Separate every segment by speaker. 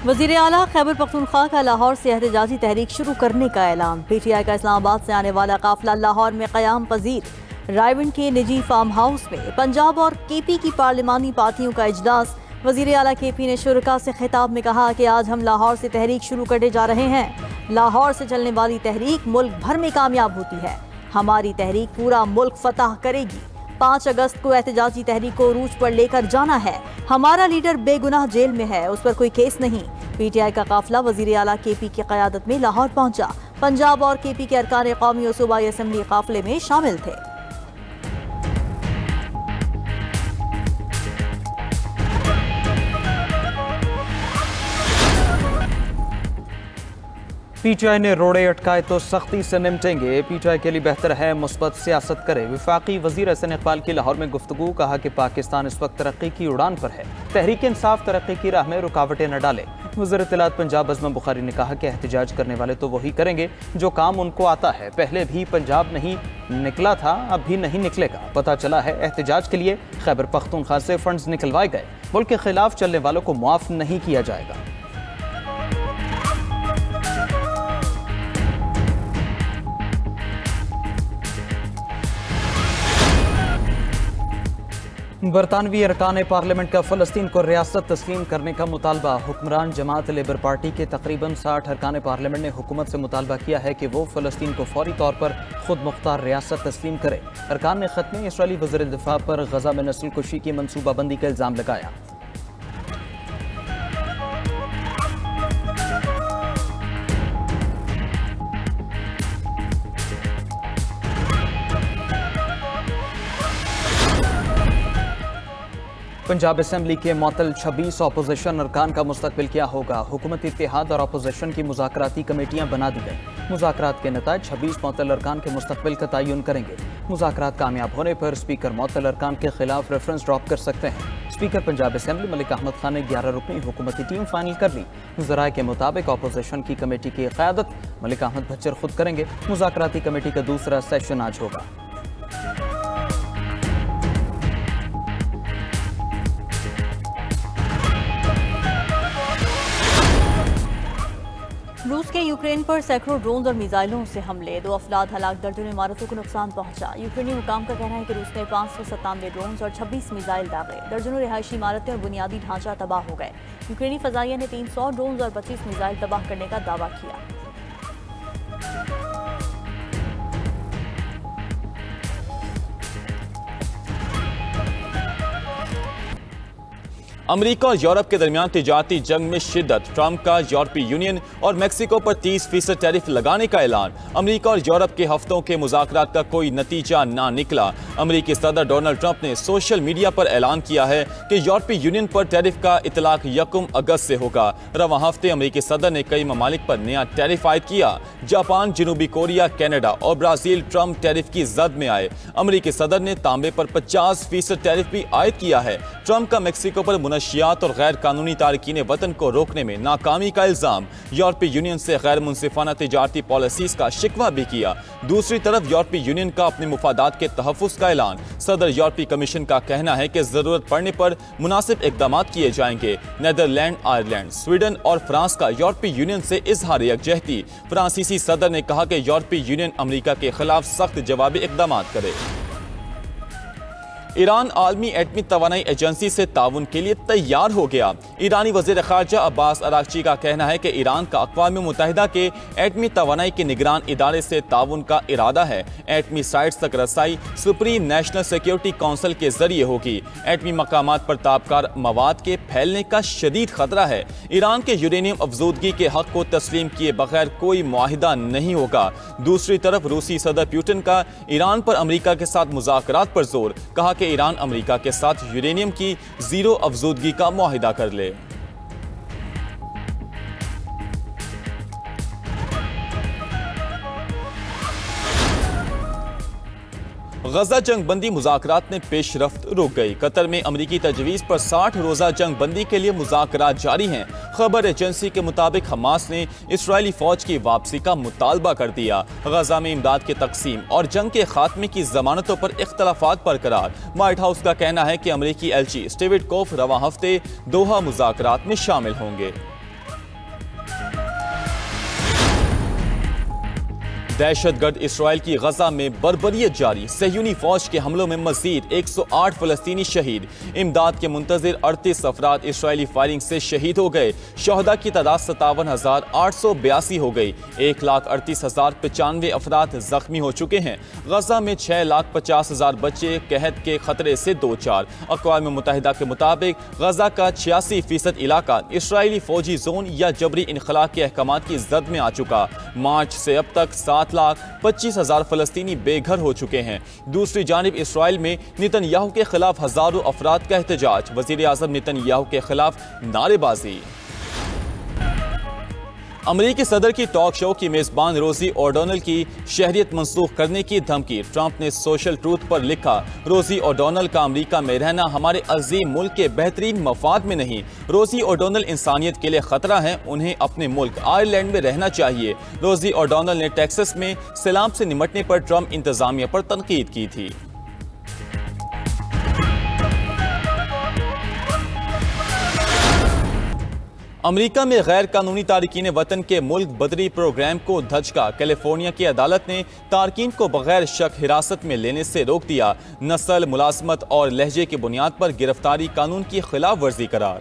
Speaker 1: वज़ीर आला खैबर पख्तूनख्वा का लाहौर से एहतजाजी तहरीक शुरू करने का ऐलान। PTI का इस्लामाबाद से आने वाला काफिला लाहौर में क़याम पजीर। रायविंड के निजी फार्म हाउस में पंजाब और KP की पार्लिमानी पार्टियों का इजलास। वज़ीर आला KP ने शुरका से खिताब में कहा कि आज हम लाहौर से तहरीक शुरू करने जा रहे हैं। लाहौर से चलने वाली तहरीक मुल्क भर में कामयाब होती है। हमारी तहरीक पूरा मुल्क फतह करेगी। 5 अगस्त को एहतजाजी तहरीक को उरूज पर लेकर जाना है। हमारा लीडर बेगुनाह जेल में है, उस पर कोई केस नहीं। PTI का काफिला वज़ीर आला KP की क़यादत में लाहौर पहुंचा। पंजाब और KP के अरकान कौमी और सूबाई असम्बली काफिले में शामिल थे।
Speaker 2: PTI ने रोड़े अटकाए तो सख्ती से निपटेंगे। PTI के लिए बेहतर है मुस्बत सियासत करे। वफाकी वज़ीर हसन इकबाल की लाहौर में गुफ्तगू। कहा कि पाकिस्तान इस वक्त तरक्की की उड़ान पर है। तहरीक इंसाफ तरक्की की राह में रुकावटें न डाले। वज़ीर इत्तलात पंजाब अज़म बुखारी ने कहा कि एहतजाज करने वाले तो वही करेंगे जो काम उनको आता है। पहले भी पंजाब नहीं निकला था, अब भी नहीं निकलेगा। पता चला है एहतजाज के लिए खैबर पख्तूनख्वा से फंड्स निकलवाए गए। मुल्क के खिलाफ चलने वालों को मुआफ नहीं किया जाएगा। बरतानवी अरकान पार्लियामेंट का फ़लस्तीन को रियासत तस्लीम करने का मुतालबा। हुक्मरान जमात लेबर पार्टी के तकरीबन 60 अरकान पार्लियामेंट ने हुकूमत से मुतालबा किया है कि वो फ़लस्तीन को फौरी तौर पर खुद मुख्तार रियासत तस्लीम करे। अरकान ने ख़त में इसराइली वज़ीर दिफा पर गज़ा में नस्ल कुशी की मनसूबाबंदी का इल्ज़ाम लगाया। पंजाब असम्बली के मुअत्तल 26 अपोजिशन अरकान का मुस्तकबिल क्या होगा। हुकूमती इत्तेहाद और अपोजिशन की मुज़ाकराती कमेटियां बना दी गई। मुज़ाकरात के नताइज 26 मुअत्तल अरकान के मुस्तकबिल का तयन करेंगे। मुज़ाकरात कामयाब होने पर स्पीकर मुअत्तल अरकान के खिलाफ रेफरेंस ड्रॉप कर सकते हैं। स्पीकर पंजाब असम्बली मलिक अहमद खान ने 11 रुकनी हुकूमती टीम फाइनल कर ली। ज़राए के मुताबिक अपोजिशन की कमेटी की क़यादत मलिक अहमद भच्चर खुद करेंगे। मुज़ाकराती कमेटी का दूसरा सेशन आज होगा।
Speaker 1: रूस के यूक्रेन पर सैकड़ों ड्रोन और मिसाइलों से हमले। 2 अफराद हलाक, दर्जनों इमारतों को नुकसान पहुंचा। यूक्रेनी हुकाम का कहना है कि रूस ने 597 ड्रोन और 26 मिसाइल दागे। दर्जनों रिहायशी इमारतें और बुनियादी ढांचा तबाह हो गए। यूक्रेनी फजाइया ने 300 ड्रोन और 25 मिसाइल तबाह करने का दावा किया।
Speaker 3: अमेरिका और यूरोप के दरमियान तिजारती जंग में शिद्दत। ट्रंप का यूरोपीय यूनियन और मेक्सिको पर 30% टैरिफ लगाने का ऐलान। अमेरिका और यूरोप के हफ्तों के मुज़ाकरात का कोई नतीजा ना निकला। अमेरिकी सदर डोनाल्ड ट्रंप ने सोशल मीडिया पर ऐलान किया है कि यूरोपीय यूनियन पर टैरिफ का इतलाक 1 अगस्त से होगा। रवां हफ्ते अमेरिकी सदर ने कई ममालिक पर नया टैरिफ आयद किया। जापान, जनूबी कोरिया, कनाडा और ब्राज़ील ट्रंप टैरिफ की जद में आए। अमेरिकी सदर ने तांबे पर 50% टैरिफ भी आयद किया है। ट्रंप का मेक्सिको पर नशियात और गैर कानूनी तारकीन वतन को रोकने में नाकामी का इल्जाम। यूरोपीय यूनियन से गैर मुनसिफाना तिजारती पॉलिसीज का शिकवा भी किया। दूसरी तरफ यूरोपीय यूनियन का अपने मुफादात के तहफ़्फ़ुज़ का ऐलान। सदर यूरोपीय कमीशन का कहना है कि जरूरत पड़ने पर मुनासिब इक़दाम किए जाएंगे। नीदरलैंड, आयरलैंड, स्वीडन और फ्रांस का यूरोपीय यूनियन से इजहार यकजहती। फ्रांसीसी सदर ने कहा कि यूरोपीय यूनियन अमेरिका के खिलाफ सख्त जवाबी इक़दाम करे। ईरान आलमी एटमी तवानाई एजेंसी से ताउन के लिए तैयार हो गया। ईरानी वज़ीर ख़ारजा अब्बास अरागची का कहना है कि ईरान का अक़वाम मुत्तहिदा के एटमी तवानाई के निगरान इदारे से ताउन का इरादा है। एटमी साइट्स तक रसाई सुप्रीम नेशनल सिक्योरिटी काउंसिल के जरिए होगी। एटमी मकामात पर ताबकार मवाद के फैलने का शदीद खतरा है। ईरान के यूरेनियम अफजूदगी के हक को तस्लीम किए बगैर कोई मुआहिदा नहीं होगा। दूसरी तरफ रूसी सदर पुतिन का ईरान पर अमेरिका के साथ मुज़ाकरात पर जोर। कहा कि ईरान अमेरिका के साथ यूरेनियम की जीरो अफजूदगी का मुआहिदा कर ले। गजा जंग बंदी मुज़ाकरात में पेशरफ्त रुक गई। कतर में अमरीकी तजवीज़ पर 60 रोज़ा जंग बंदी के लिए मुज़ाकरात जारी हैं। खबर एजेंसी के मुताबिक हमास ने इसराइली फ़ौज की वापसी का मुतालबा कर दिया। गजा में इमदाद के तकसीम और जंग के खात्मे की ज़मानतों पर इख्तलाफात बरकरार। व्हाइट हाउस का कहना है कि अमरीकी एलची स्टीव विटकोफ रवां हफ्ते दोहा मुज़ाकरात में शामिल होंगे। दहशतगर्द इसराइल की गजा में बर्बरियत जारी, सहयूनी फौज के हमलों में मजीद 108 फलस्तीनी शहीद। इमदाद के मुंतजिर 38 अफराद इसराइली फायरिंग से शहीद हो गए। शहदा की तादाद 57,882 हो गई। 1,38,095 अफराद जख्मी हो चुके हैं। गजा में 6,50,000 बच्चे कहत के खतरे से दो चार। अक़वाम मुत्तहिदा के मुताबिक गजा का 86% इलाका इसराइली फौजी जोन या जबरी इनखला के अहकाम की जद में आ चुका। मार्च से अब तक 7,25,000 फलस्तीनी बेघर हो चुके हैं। दूसरी जानिब इसराइल में नेतन्याहू के खिलाफ हजारों अफराद का एहतजाज, वजीर आज़म नेतन्याहू के खिलाफ नारेबाजी। अमरीकी सदर की टॉक शो की मेजबान रोजी ओडोनल की शहरियत मंसूख करने की धमकी। ट्रंप ने सोशल ट्रूथ पर लिखा, रोजी ओडोनल का अमरीका में रहना हमारे अजीम मुल्क के बेहतरीन मफाद में नहीं। रोजी ओडोनल इंसानियत के लिए खतरा है, उन्हें अपने मुल्क आयरलैंड में रहना चाहिए। रोजी ओडोनल ने टेक्सास में सैलाब से निमटने पर ट्रंप इंतजामिया पर तनकीद की थी। अमेरिका में गैर कानूनी तारकीन वतन के मुल्क बदरी प्रोग्राम को धचका। कैलिफोर्निया की अदालत ने तारकीन को बगैर शक हिरासत में लेने से रोक दिया। नस्ल, मुलाजमत और लहजे की बुनियाद पर गिरफ्तारी कानून की खिलाफ वर्जी करार।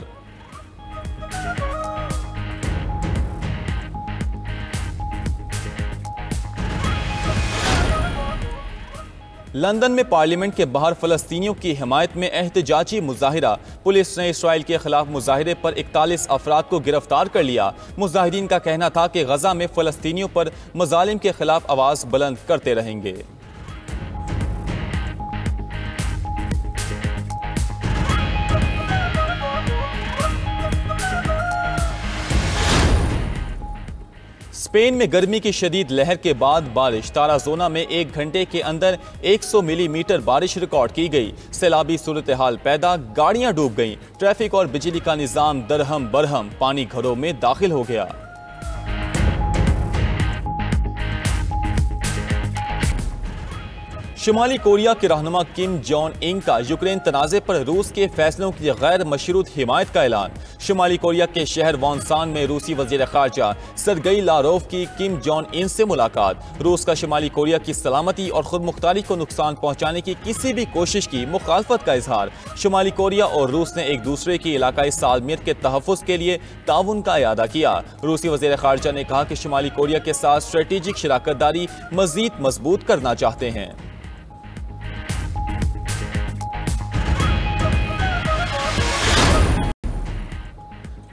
Speaker 3: लंदन में पार्लियामेंट के बाहर फलस्तीनियों की हिमायत में एहतजाजी मुजाहिरा। पुलिस ने इसराइल के खिलाफ मुजाहिरे पर 41 अफराद को गिरफ्तार कर लिया। मुजाहिरीन का कहना था कि गजा में फलस्तीनियों पर मजालिम के खिलाफ आवाज बुलंद करते रहेंगे। स्पेन में गर्मी की शदीद लहर के बाद बारिश। ताराजोना में 1 घंटे के अंदर 100 मिलीमीटर बारिश रिकॉर्ड की गई। सैलाबी सूरत हाल पैदा, गाड़ियां डूब गईं। ट्रैफिक और बिजली का निजाम दरहम बरहम, पानी घरों में दाखिल हो गया। शुमाली कोरिया के रहनुमा किम जोंग उन का यूक्रेन तनाज़े पर रूस के फैसलों की गैर मशरूत हिमायत का ऐलान। शुमाली कोरिया के शहर वॉन्सान में रूसी वज़ीर ख़ारजा सरगई लारोव की किम जोंग उन से मुलाकात। रूस का शुमाली कोरिया की सलामती और खुद मुख्तारी को नुकसान पहुँचाने की किसी भी कोशिश की मुखालफत का इजहार। शुमाली कोरिया और रूस ने एक दूसरे की इलाकाई सालमियत के तहफ़्फ़ुज़ के लिए ताउन का इरादा किया। रूसी वज़ीर ख़ारजा ने कहा कि शुमाली कोरिया के साथ स्ट्रेटेजिक शराकत दारी मज़ीद मजबूत करना चाहते हैं।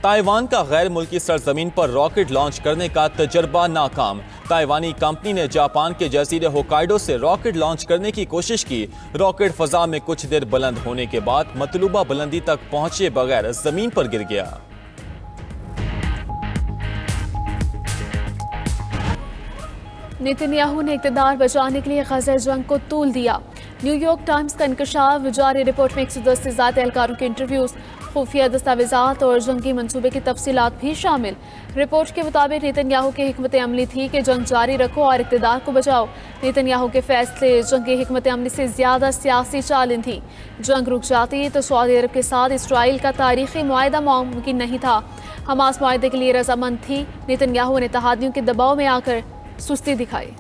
Speaker 3: ताइवान का गैर मुल्की सरजमीन पर रॉकेट लॉन्च करने का तजर्बा नाकाम। ताइवानी कंपनी ने जापान के जजीरे होकाइडो से रॉकेट लॉन्च करने की कोशिश की। रॉकेट फजा में कुछ देर बुलंद होने के बाद मतलूबा बुलंदी तक पहुंचे बगैर जमीन पर गिर गया।
Speaker 4: नेतन्याहू ने इक़्तिदार बचाने के लिए ग़ज़ा जंग को तूल दिया। न्यूयॉर्क टाइम्स का इंकशाफ, जारी रिपोर्ट में 110 से ज़्यादा एहलकारों के इंटरव्यूज़, खुफिया दस्तावेज़ात और जंगी मंसूबे की तफसीलात भी शामिल। रिपोर्ट के मुताबिक नेतन्याहू की हिकमत अमली थी कि जंग जारी रखो और इक़्तिदार को बचाओ। नेतन्याहू के फैसले जंगी हिकमत अमली से ज़्यादा सियासी चालन थी। जंग रुक जाती तो सऊदी अरब के साथ इसराइल का तारीखी मुआहदा मुमकिन नहीं था। हमास मुआहदे के लिए रजामंद थी। नेतन्याहू ने इत्तेहादियों के दबाव में आकर सुस्ती दिखाई।